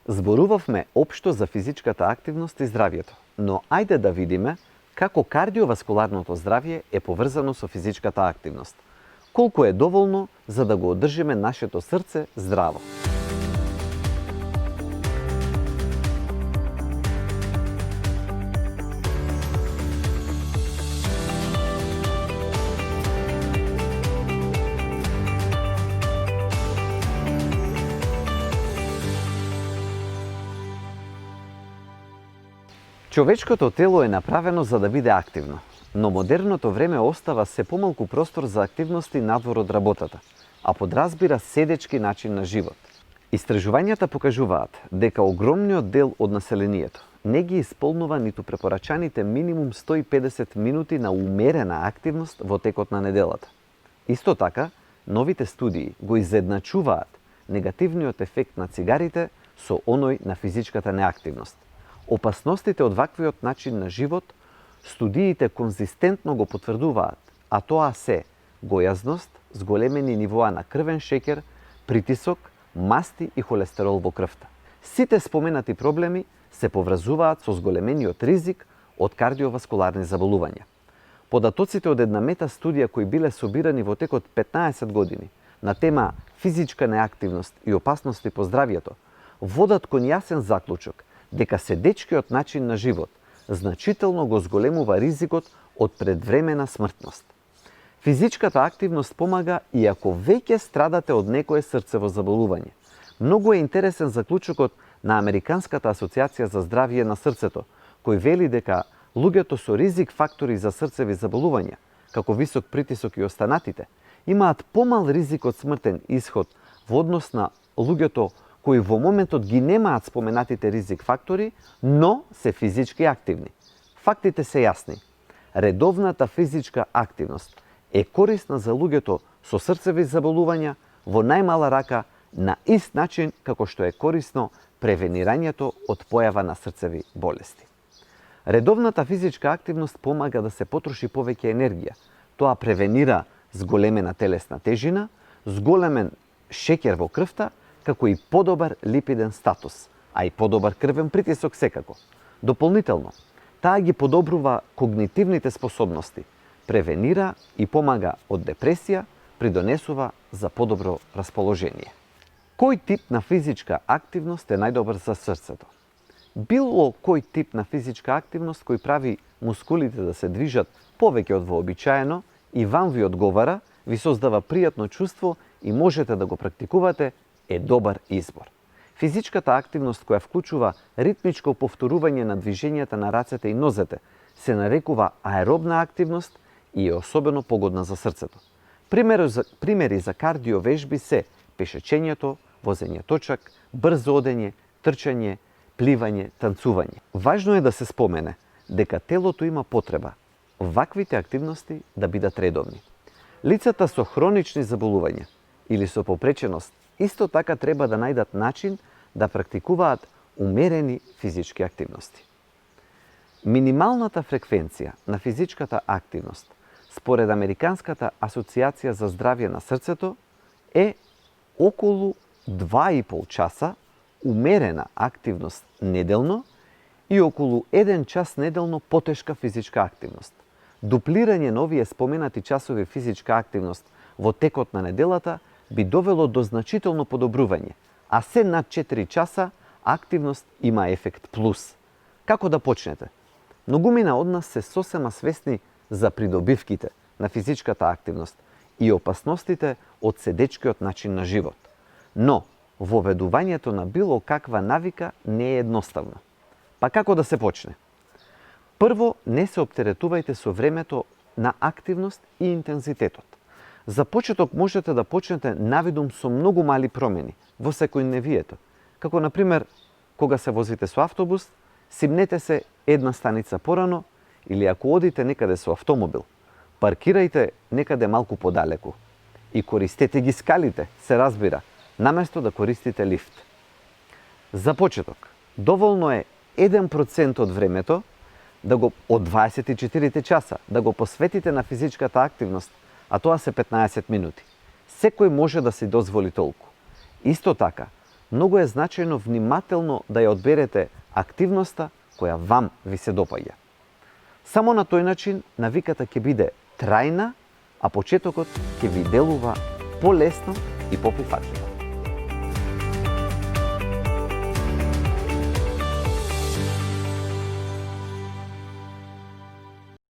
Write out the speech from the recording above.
Зборувавме општо за физичката активност и здравието, но ајде да видиме како кардиоваскуларното здравје е поврзано со физичката активност. Колку е доволно за да го одржиме нашето срце здраво. Човечкото тело е направено за да биде активно, но модерното време остава се помалку простор за активности надвор од работата, а подразбира седечки начин на живот. Истражувањата покажуваат дека огромниот дел од населението не ги исполнува ниту препорачаните минимум 150 минути на умерена активност во текот на неделата. Исто така, новите студии го изедначуваат негативниот ефект на цигарите со оној на физичката неактивност. Опасностите од ваквиот начин на живот студиите конзистентно го потврдуваат, а тоа се гојазност, зголемени нивоа на крвен шеќер, притисок, масти и холестерол во крвта. Сите споменати проблеми се поврзуваат со зголемениот ризик од кардиоваскуларни заболувања. Податоците од една мета студија кои биле собирани во текот 15 години на тема физичка неактивност и опасности по здравјето водат кон јасен заклучок дека седечкиот начин на живот значително го зголемува ризикот од предвремена смртност. Физичката активност помага и ако веќе страдате од некое срцево заболување. Многу е интересен заклучокот на Американската асоциација за здравје на срцето, кој вели дека луѓето со ризик фактори за срцеви заболувања, како висок притисок и останатите, имаат помал ризик од смртен исход во однос на луѓето кои во моментот ги немаат споменатите ризик фактори, но се физички активни. Фактите се јасни. Редовната физичка активност е корисна за луѓето со срцеви заболувања во најмала рака на ист начин како што е корисно превенирањето од појава на срцеви болести. Редовната физичка активност помага да се потроши повеќе енергија. Тоа превенира зголемена телесна тежина, зголемен шеќер во крвта, како и подобар липиден статус, а и подобар крвен притисок секако. Дополнително, таа ги подобрува когнитивните способности, превенира и помага од депресија, придонесува за подобро расположение. Кој тип на физичка активност е најдобар за срцето? Било кој тип на физичка активност кој прави мускулите да се движат повеќе од вообичаено и вам ви одговара, ви создава пријатно чувство и можете да го практикувате, е добар избор. Физичката активност која вклучува ритмичко повторување на движењата на рацете и нозете се нарекува аеробна активност и е особено погодна за срцето. Примери за кардиовежби се пешечењето, возење точак, брзо одење, трчање, пливање, танцување. Важно е да се спомене дека телото има потреба ваквите активности да бидат редовни. Лицата со хронични заболувања или со попреченост исто така треба да најдат начин да практикуваат умерени физички активности. Минималната фреквенција на физичката активност според Американската асоциација за здравје на срцето е околу 2,5 часа умерена активност неделно и околу 1 час неделно потешка физичка активност. Дуплирање на овие споменати часови физичка активност во текот на неделата би довело до значително подобрување, а се над 4 часа активност има ефект плюс. Како да почнете? Многумина од нас се сосема свесни за придобивките на физичката активност и опасностите од седечкиот начин на живот. Но, воведувањето на било каква навика не е едноставно. Па како да се почне? Прво, не се оптеретувајте со времето на активност и интензитетот. За почеток можете да почнете навидум со многу мали промени во секојдневието. Како, например, кога се возите со автобус, симнете се една станица порано или ако одите некаде со автомобил, паркирајте некаде малку подалеку и користете ги скалите, се разбира, наместо да користите лифт. За почеток, доволно е 1% од времето од 24 часа да го посветите на физичката активност, а тоа се 15 минути. Секој може да си дозволи толку. Исто така, многу е значајно внимателно да ја одберете активноста која вам ви се допаѓа. Само на тој начин навиката ќе биде трајна, а почетокот ќе ви делува полесно и поприфатлив.